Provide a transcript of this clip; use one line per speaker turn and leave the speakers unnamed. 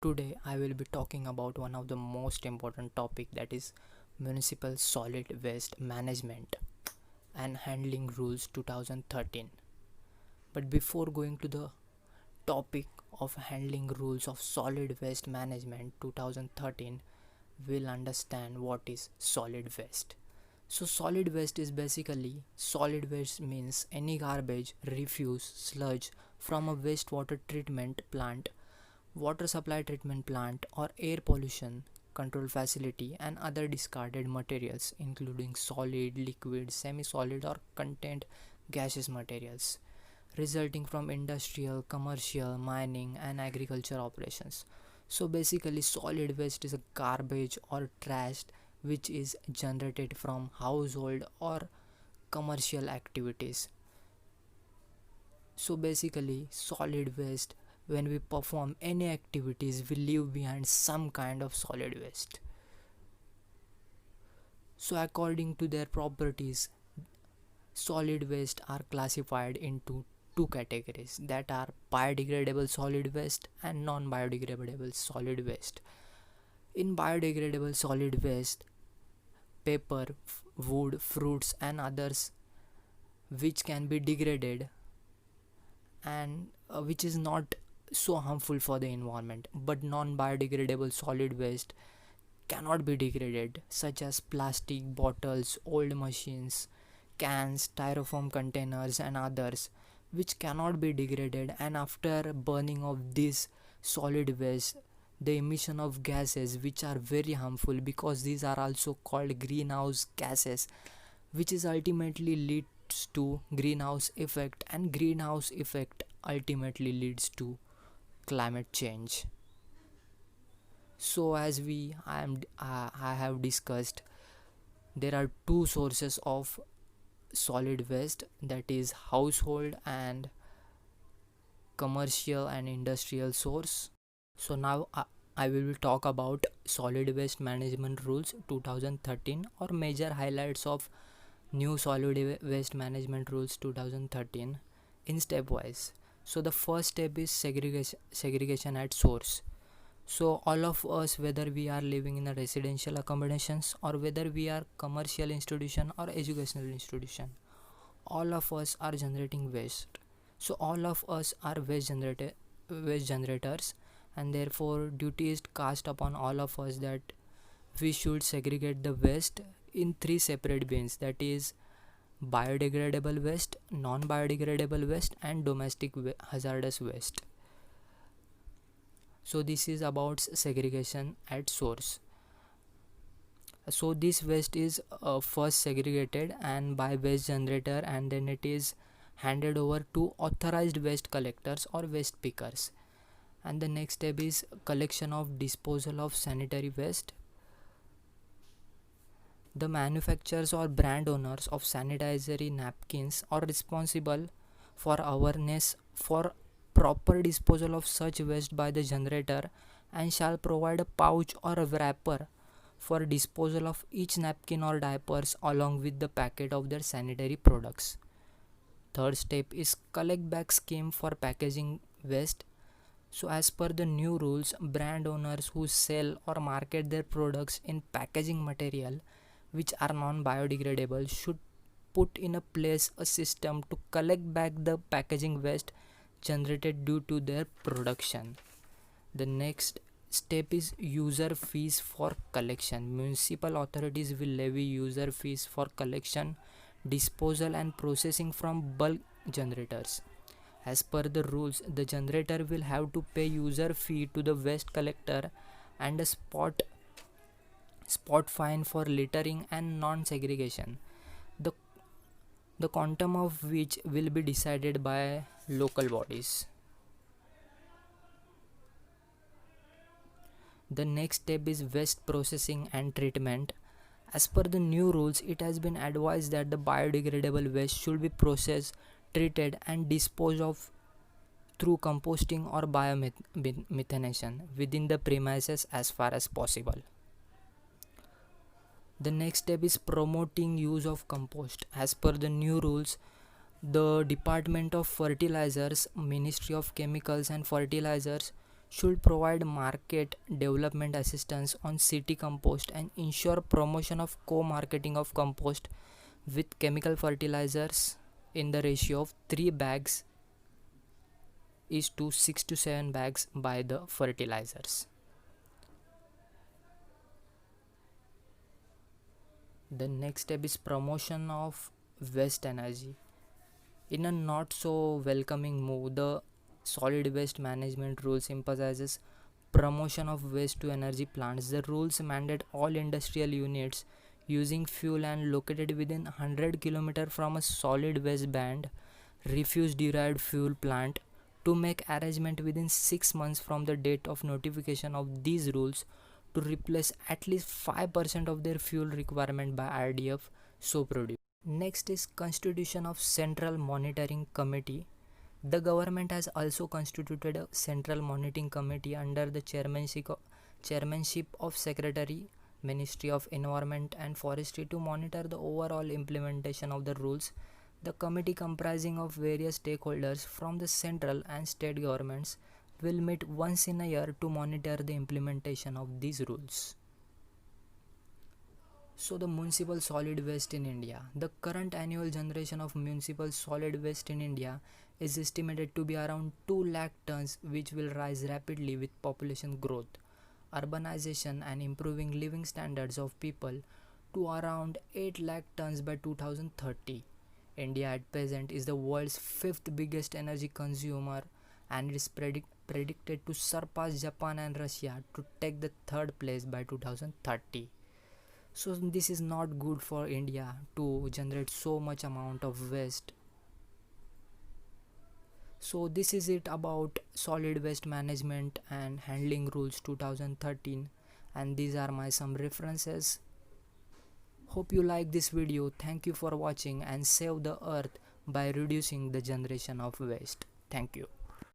Today I will be talking about one of the most important topic, that is Municipal Solid Waste Management and Handling Rules 2013. But before going to the topic of handling rules of solid waste management 2013, we'll understand what is solid waste. So solid waste is basically, solid waste means any garbage, refuse, sludge from a wastewater treatment plant, water supply treatment plant, or air pollution control facility, and other discarded materials including solid, liquid, semi-solid, or contained gaseous materials resulting from industrial, commercial, mining, and agriculture operations. So basically, solid waste is a garbage or trash which is generated from household or commercial activities. So basically, solid waste, when we perform any activities, we leave behind some kind of solid waste. So according to their properties, solid waste are classified into two categories, that are biodegradable solid waste and non-biodegradable solid waste. In biodegradable solid waste, paper, wood, fruits, and others which can be degraded and which is not so harmful for the environment. But non-biodegradable solid waste cannot be degraded, such as plastic bottles, old machines, cans, styrofoam containers, and others which cannot be degraded. And after burning of this solid waste, the emission of gases which are very harmful, because these are also called greenhouse gases, which is ultimately leads to greenhouse effect, and greenhouse effect ultimately leads to climate change. So as I have discussed, there are two sources of solid waste, that is household and commercial and industrial source. So now I will talk about solid waste management rules 2013, or major highlights of new solid waste management rules 2013 in stepwise. So the first step is segregation at source. So all of us, whether we are living in a residential accommodations or whether we are commercial institution or educational institution, all of us are generating waste. So all of us are waste generators, and therefore duty is cast upon all of us that we should segregate the waste in three separate bins, that is biodegradable waste, non-biodegradable waste, and domestic hazardous waste. So this is about segregation at source. So this waste is first segregated and by waste generator, and then it is handed over to authorized waste collectors or waste pickers. And the next step is collection of disposal of sanitary waste. The manufacturers or brand owners of sanitary napkins are responsible for awareness for proper disposal of such waste by the generator, and shall provide a pouch or a wrapper for disposal of each napkin or diapers along with the packet of their sanitary products. Third step is collect back scheme for packaging waste. So as per the new rules, brand owners who sell or market their products in packaging material which are non-biodegradable should put in a place a system to collect back the packaging waste generated due to their production. The next step is user fees for collection. Municipal authorities will levy user fees for collection, disposal, and processing from bulk generators. As per the rules, the generator will have to pay user fee to the waste collector and a spot fine for littering and non-segregation, the quantum of which will be decided by local bodies. The next step is waste processing and treatment. As per the new rules, it has been advised that the biodegradable waste should be processed, treated, and disposed of through composting or biomethanation within the premises as far as possible. The next step is promoting use of compost. As per the new rules, the Department of Fertilizers, Ministry of Chemicals and Fertilizers should provide market development assistance on city compost and ensure promotion of co-marketing of compost with chemical fertilizers in the ratio of 3 bags is to 6 to 7 bags by the fertilizers. The next step is promotion of waste energy. In a not so welcoming move, the solid waste management rules emphasizes promotion of waste to energy plants. The rules mandate all industrial units using fuel and located within 100 km from a solid waste band refuse derived fuel plant to make arrangement within 6 months from the date of notification of these rules to replace at least 5% of their fuel requirement by RDF so produced. Next is constitution of Central Monitoring Committee. The government has also constituted a Central Monitoring Committee under the chairmanship of Secretary, Ministry of Environment and Forestry to monitor the overall implementation of the rules. The committee, comprising of various stakeholders from the central and state governments, will meet once in a year to monitor the implementation of these rules. So the municipal solid waste in India. The current annual generation of municipal solid waste in India is estimated to be around 2 lakh tons, which will rise rapidly with population growth, urbanization and improving living standards of people to around 8 lakh tons by 2030. India at present is the world's 5th biggest energy consumer and is predicted to surpass Japan and Russia to take the 3rd place by 2030. So this is not good for India to generate so much amount of waste. So this is it about solid waste management and handling rules 2013, and these are my some references. Hope you like this video. Thank you for watching and save the earth by reducing the generation of waste. Thank you.